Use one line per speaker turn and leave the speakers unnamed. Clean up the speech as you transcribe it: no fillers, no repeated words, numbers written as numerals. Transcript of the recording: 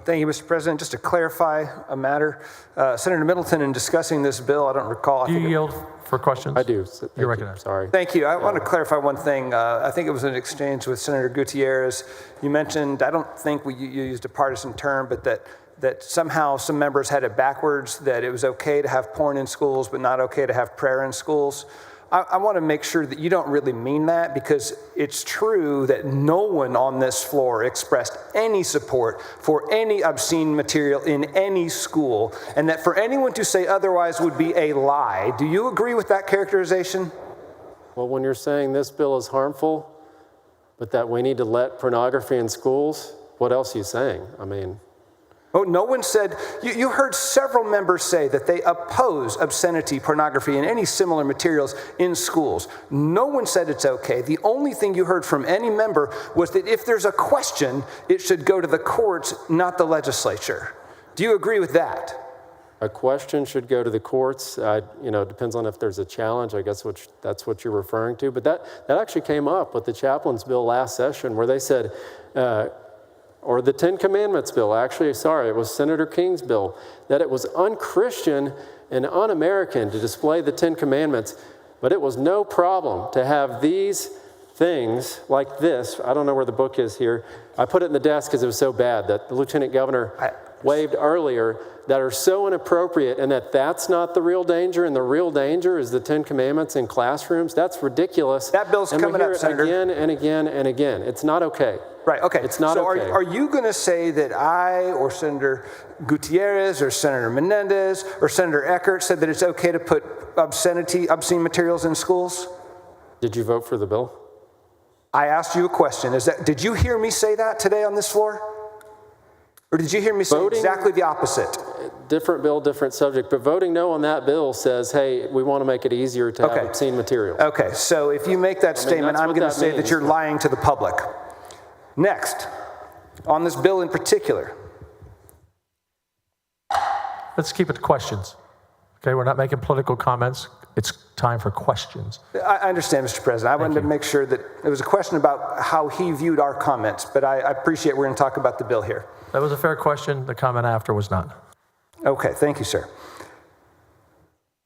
Thank you, Mr. President. Just to clarify a matter, Senator Middleton, in discussing this bill, I don't recall.
Do you yield for questions?
I do.
You're recognized.
Sorry.
Thank you. I want to clarify one thing. I think it was an exchange with Senator Gutierrez. You mentioned, I don't think you used a partisan term, but that somehow some members had it backwards, that it was okay to have porn in schools, but not okay to have prayer in schools. I want to make sure that you don't really mean that, because it's true that no one on this floor expressed any support for any obscene material in any school, and that for anyone to say otherwise would be a lie. Do you agree with that characterization?
Well, when you're saying this bill is harmful, but that we need to let pornography in schools, what else are you saying? I mean...
Oh, no one said, you heard several members say that they oppose obscenity, pornography, and any similar materials in schools. No one said it's okay. The only thing you heard from any member was that if there's a question, it should go to the courts, not the legislature. Do you agree with that?
A question should go to the courts. It depends on if there's a challenge. I guess that's what you're referring to. But that actually came up with the chaplain's bill last session, where they said, or the Ten Commandments bill, it was Senator King's bill, that it was unchristian and un-American to display the Ten Commandments, but it was no problem to have these things like this. I don't know where the book is here. I put it in the desk because it was so bad that the Lieutenant Governor waved earlier, that are so inappropriate, and that's not the real danger, and the real danger is the Ten Commandments in classrooms. That's ridiculous.
That bill's coming up, Senator.
Again and again and again. It's not okay.
Right, okay.
It's not okay.
So are you going to say that I or Senator Gutierrez or Senator Menendez or Senator Eckert said that it's okay to put obscene materials in schools?
Did you vote for the bill?
I asked you a question. Did you hear me say that today on this floor? Or did you hear me say exactly the opposite?
Different bill, different subject. But voting no on that bill says, hey, we want to make it easier to have obscene material.
Okay, so if you make that statement, I'm going to say that you're lying to the public. Next, on this bill in particular.
Let's keep it to questions. Okay, we're not making political comments. It's time for questions.
I understand, Mr. President. I wanted to make sure that it was a question about how he viewed our comments, but I appreciate we're going to talk about the bill here.
That was a fair question. The comment after was not.
Okay, thank you, sir.